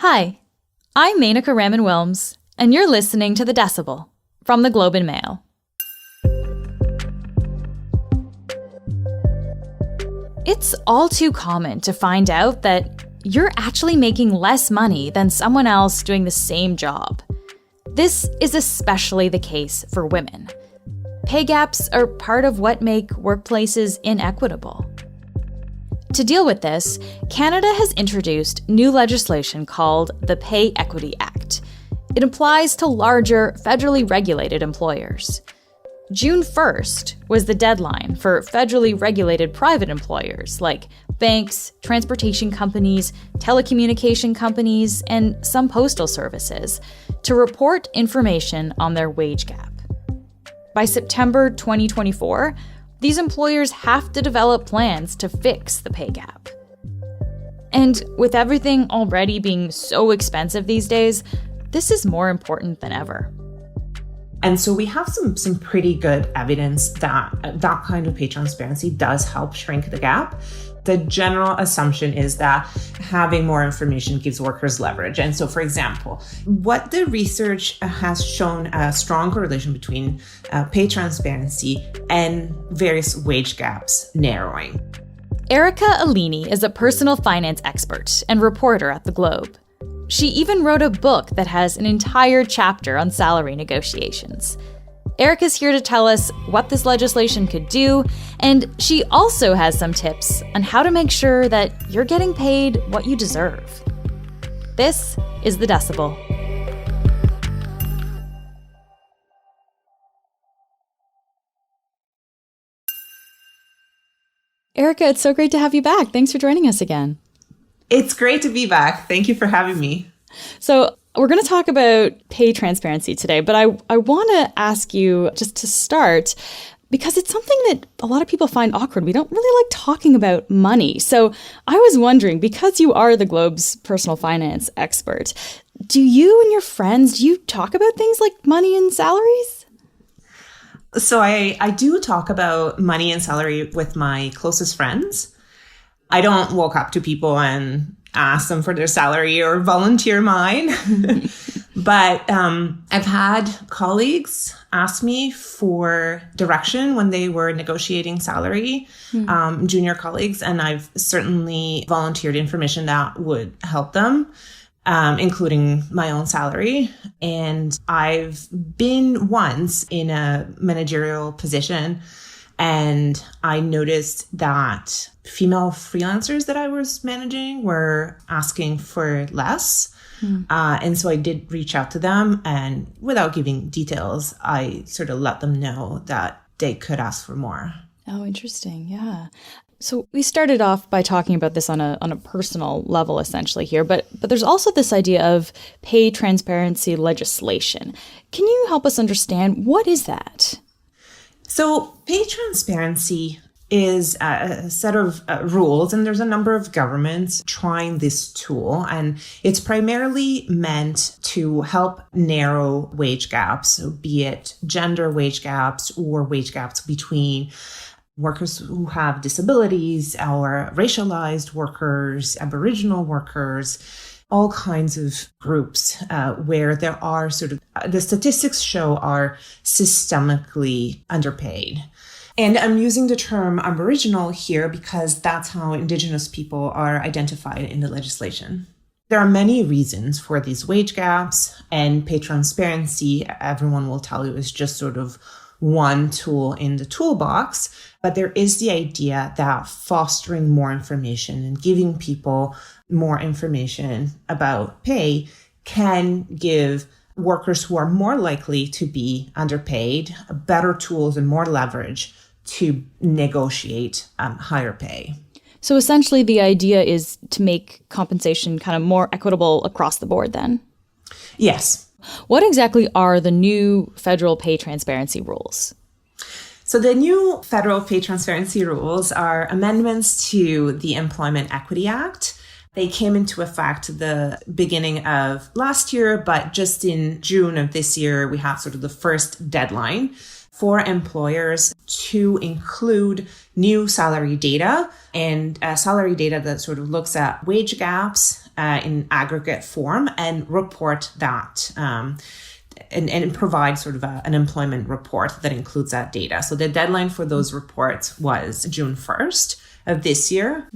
Hi, I'm Menaka Raman-Wilms, and you're listening to the Decibel from the Globe and Mail. It's all too common to find out that you're actually making less money than someone else doing the same job. This is especially the case for women. Pay gaps are part of what make workplaces inequitable. To deal with this, Canada has introduced new legislation called the Pay Equity Act. It applies to larger, federally regulated employers. June 1st was the deadline for federally regulated private employers like banks, transportation companies, telecommunication companies, and some postal services to report information on their wage gap. By September 2024, these employers have to develop plans to fix the pay gap. And with everything already being so expensive these days, this is more important than ever. And so we have some pretty good evidence that that kind of pay transparency does help shrink the gap. The general assumption is that having more information gives workers leverage. And so, for example, what the research has shown a strong correlation between pay transparency and various wage gaps narrowing. Erica Alini is a personal finance expert and reporter at The Globe. She even wrote a book that has an entire chapter on salary negotiations. Erica's here to tell us what this legislation could do, and she also has some tips on how to make sure that you're getting paid what you deserve. This is The Decibel. Erica, it's so great to have you back. Thanks for joining us again. It's great to be back. Thank you for having me. So we're going to talk about pay transparency today, but I want to ask you just to start, because it's something that a lot of people find awkward. We don't really like talking about money. So I was wondering, because you are the Globe's personal finance expert, do you and your friends, do you talk about things like money and salaries? So I do talk about money and salary with my closest friends. I don't walk up to people and ask them for their salary or volunteer mine. But I've had colleagues ask me for direction when they were negotiating salary, junior colleagues, and I've certainly volunteered information that would help them, including my own salary. And I've been once in a managerial position, and I noticed that female freelancers that I was managing were asking for less. And so I did reach out to them, and without giving details, I sort of let them know that they could ask for more. Oh, interesting. Yeah. So we started off by talking about this on a personal level, essentially here, but there's also this idea of pay transparency legislation. Can you help us understand, what is that? So pay transparency is a set of rules, and there's a number of governments trying this tool, and it's primarily meant to help narrow wage gaps, so be it gender wage gaps or wage gaps between workers who have disabilities or racialized workers, Aboriginal workers, all kinds of groups where there are the statistics show are systemically underpaid. And I'm using the term Aboriginal here because that's how Indigenous people are identified in the legislation. There are many reasons for these wage gaps, and pay transparency, everyone will tell you, is just sort of one tool in the toolbox. But there is the idea that fostering more information and giving people more information about pay can give workers who are more likely to be underpaid better tools and more leverage to negotiate higher pay. So essentially the idea is to make compensation kind of more equitable across the board then? Yes. What exactly are the new federal pay transparency rules? So the new federal pay transparency rules are amendments to the Employment Equity Act. They came into effect the beginning of last year, but just in June of this year, we have sort of the first deadline for employers to include new salary data, and salary data that sort of looks at wage gaps in aggregate form and report that and provide sort of an employment report that includes that data. So the deadline for those reports was June 1st of this year.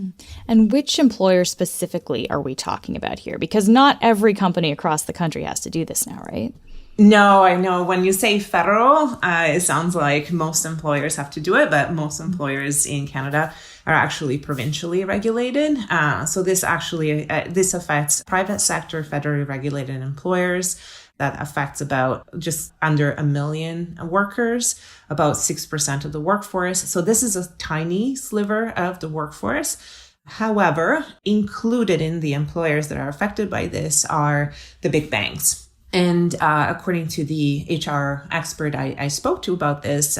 And which employer specifically are we talking about here? Because not every company across the country has to do this now, right? No, I know when you say federal, it sounds like most employers have to do it, but most employers in Canada are actually provincially regulated. So this affects private sector federally regulated employers. That affects about just under 1 million workers, about 6% of the workforce. So this is a tiny sliver of the workforce. However, included in the employers that are affected by this are the big banks. And according to the HR expert I spoke to about this,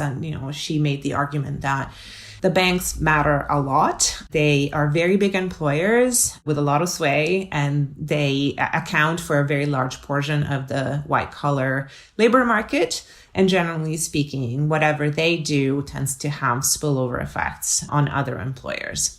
she made the argument that the banks matter a lot. They are very big employers with a lot of sway, and they account for a very large portion of the white-collar labor market. And generally speaking, whatever they do tends to have spillover effects on other employers.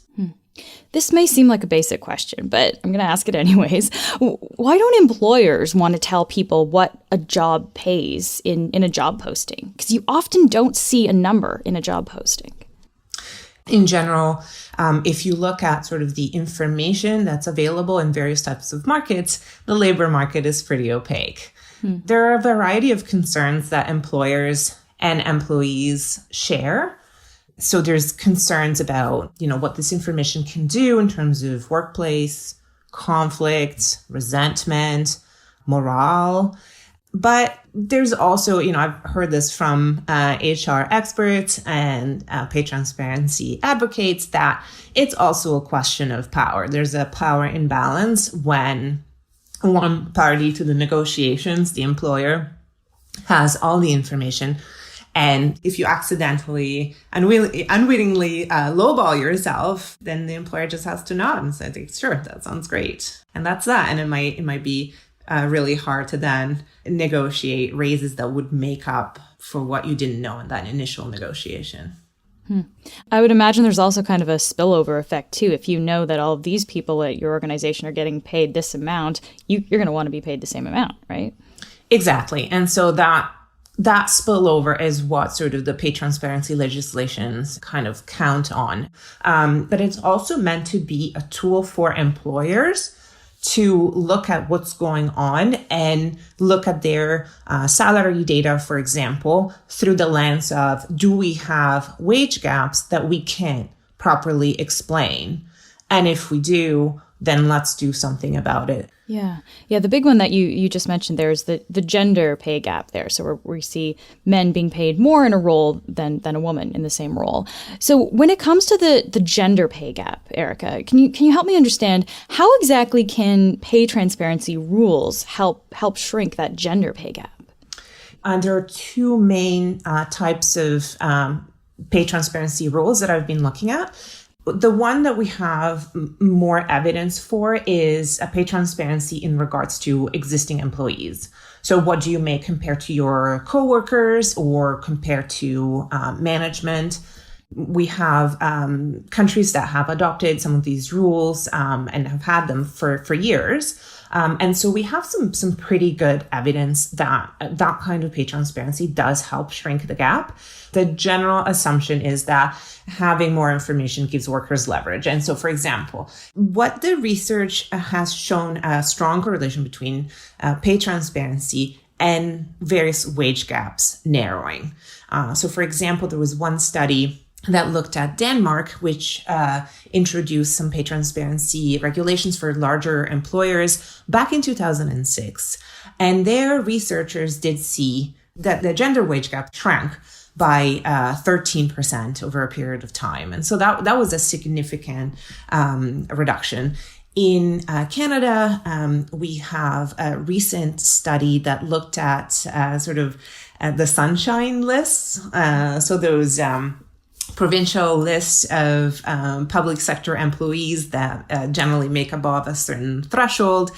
This may seem like a basic question, but I'm going to ask it anyways. Why don't employers want to tell people what a job pays in a job posting? Because you often don't see a number in a job posting. In general, if you look at sort of the information that's available in various types of markets, the labor market is pretty opaque. There are a variety of concerns that employers and employees share. So there's concerns about, what this information can do in terms of workplace, conflict, resentment, morale. But there's also, I've heard this from HR experts and pay transparency advocates that it's also a question of power. There's a power imbalance when one party to the negotiations, the employer, has all the information. And if you accidentally, unwittingly lowball yourself, then the employer just has to nod and say, sure, that sounds great. And that's that. And it might be really hard to then negotiate raises that would make up for what you didn't know in that initial negotiation. I would imagine there's also kind of a spillover effect, too. If you know that all of these people at your organization are getting paid this amount, you're going to want to be paid the same amount, right? Exactly. And so that spillover is what sort of the pay transparency legislations kind of count on. But it's also meant to be a tool for employers to look at what's going on and look at their salary data, for example, through the lens of, do we have wage gaps that we can't properly explain? And if we do, then let's do something about it. Yeah. The big one that you just mentioned there is the gender pay gap there. So where we see men being paid more in a role than a woman in the same role. So when it comes to the gender pay gap, Erica, can you help me understand how exactly can pay transparency rules help shrink that gender pay gap? There are two main types of pay transparency rules that I've been looking at. The one that we have more evidence for is a pay transparency in regards to existing employees. So what do you make compared to your coworkers or compared to management? We have countries that have adopted some of these rules and have had them for years. And so we have some pretty good evidence that that kind of pay transparency does help shrink the gap. The general assumption is that having more information gives workers leverage. And so, for example, what the research has shown a strong correlation between pay transparency and various wage gaps narrowing. So, for example, there was one study that looked at Denmark, which introduced some pay transparency regulations for larger employers back in 2006. And their researchers did see that the gender wage gap shrank by 13% over a period of time. And so that was a significant reduction. In Canada, we have a recent study that looked at the sunshine lists. So those provincial lists of public sector employees that generally make above a certain threshold,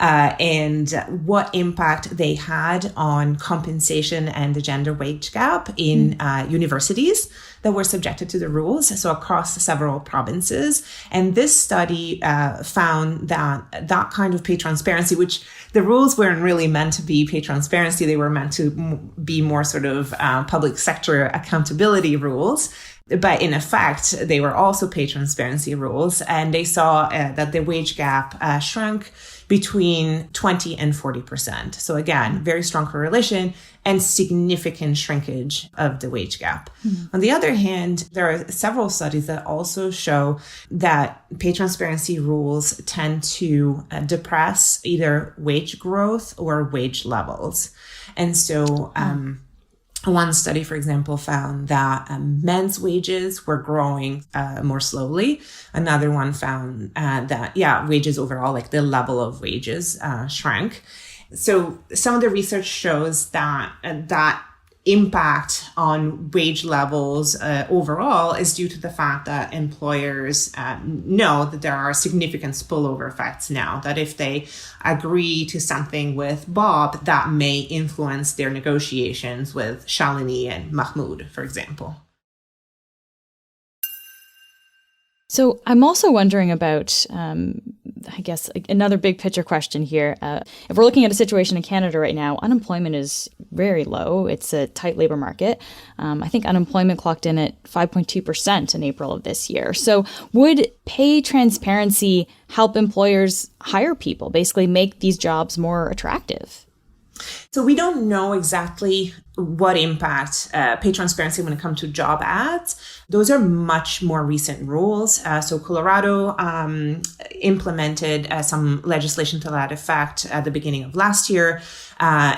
and what impact they had on compensation and the gender wage gap in universities. that were subjected to the rules, so across several provinces. And this study found that kind of pay transparency, which the rules weren't really meant to be pay transparency, they were meant to be more sort of public sector accountability rules. But in effect, they were also pay transparency rules. And they saw that the wage gap shrunk between 20 and 40%. So again, very strong correlation and significant shrinkage of the wage gap. On the other hand, there are several studies that also show that pay transparency rules tend to depress either wage growth or wage levels. And so, one study, for example, found that men's wages were growing more slowly. Another one found that, wages overall, like the level of wages shrank. So some of the research shows that that impact on wage levels overall is due to the fact that employers know that there are significant spillover effects now, that if they agree to something with Bob, that may influence their negotiations with Shalini and Mahmoud, for example. So I'm also wondering about, I guess, another big picture question here. If we're looking at a situation in Canada right now, unemployment is very low. It's a tight labor market. I think unemployment clocked in at 5.2% in April of this year. So would pay transparency help employers hire people, basically make these jobs more attractive? So we don't know exactly what impact pay transparency when it comes to job ads. Those are much more recent rules. So Colorado implemented some legislation to that effect at the beginning of last year.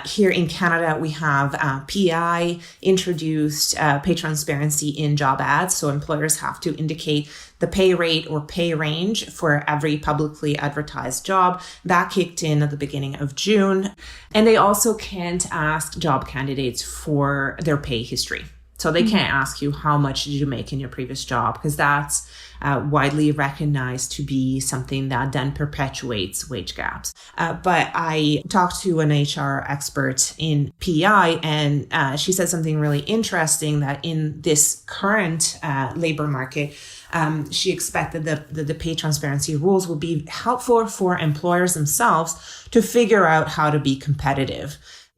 Here in Canada, we have PI introduced pay transparency in job ads. So employers have to indicate the pay rate or pay range for every publicly advertised job. That kicked in at the beginning of June. And they also can't ask job candidates for their pay history. So they can't ask you how much did you make in your previous job, because that's widely recognized to be something that then perpetuates wage gaps. But I talked to an HR expert in PI, and she said something really interesting, that in this current labor market, she expected that the pay transparency rules would be helpful for employers themselves to figure out how to be competitive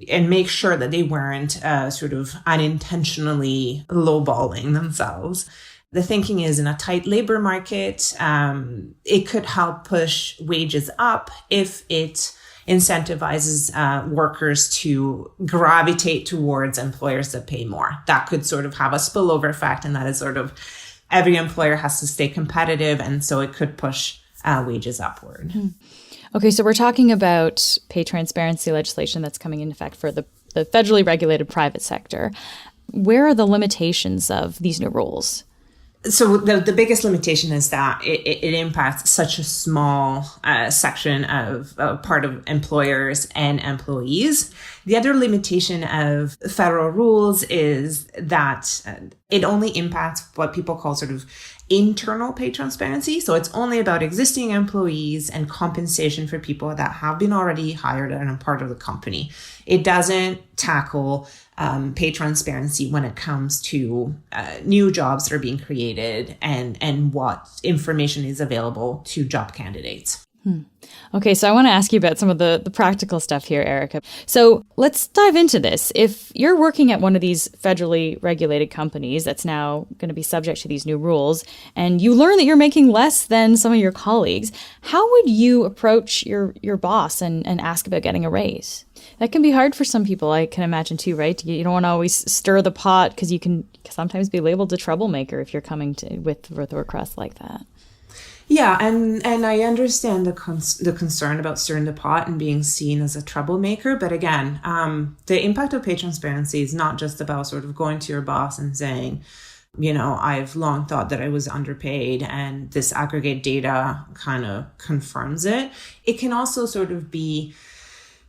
and make sure that they weren't sort of unintentionally lowballing themselves. The thinking is, in a tight labor market, it could help push wages up if it incentivizes workers to gravitate towards employers that pay more. That could sort of have a spillover effect, and that is sort of every employer has to stay competitive, and so it could push wages upward. Mm-hmm. Okay, so we're talking about pay transparency legislation that's coming into effect for the federally regulated private sector. Where are the limitations of these new rules? So the biggest limitation is that it impacts such a small section of part of employers and employees. The other limitation of federal rules is that it impacts impacts what people call sort of internal pay transparency. So it's only about existing employees and compensation for people that have been already hired and are part of the company. It doesn't tackle pay transparency when it comes to new jobs that are being created and what information is available to job candidates. Okay, so I want to ask you about some of the practical stuff here, Erica. So let's dive into this. If you're working at one of these federally regulated companies that's now going to be subject to these new rules, and you learn that you're making less than some of your colleagues, how would you approach your boss and ask about getting a raise? That can be hard for some people, I can imagine too, right? You don't want to always stir the pot, because you can sometimes be labeled a troublemaker if you're coming with a request like that. Yeah, and I understand the concern about stirring the pot and being seen as a troublemaker. But again, the impact of pay transparency is not just about sort of going to your boss and saying, I've long thought that I was underpaid and this aggregate data kind of confirms it. It can also sort of be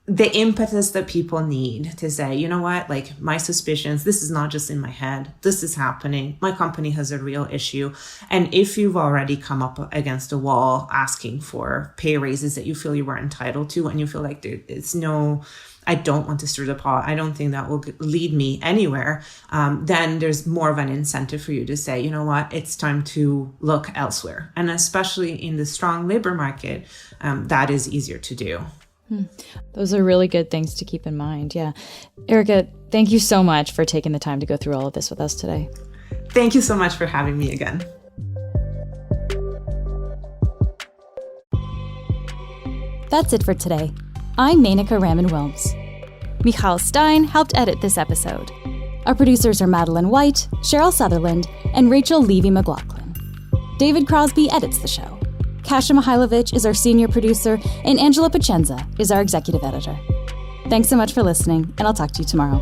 the impetus that people need to say, you know what, like my suspicions, this is not just in my head, this is happening. My company has a real issue. And if you've already come up against a wall asking for pay raises that you feel you were entitled to, and you feel like I don't want to stir the pot, I don't think that will lead me anywhere, then there's more of an incentive for you to say, you know what, it's time to look elsewhere. And especially in the strong labor market, that is easier to do. Those are really good things to keep in mind. Yeah. Erica, thank you so much for taking the time to go through all of this with us today. Thank you so much for having me again. That's it for today. I'm Menaka Raman-Wilms. Michal Stein helped edit this episode. Our producers are Madeline White, Cheryl Sutherland, and Rachel Levy-McLaughlin. David Crosby edits the show. Kasia Mihailovich is our senior producer, and Angela Pacenza is our executive editor. Thanks so much for listening, and I'll talk to you tomorrow.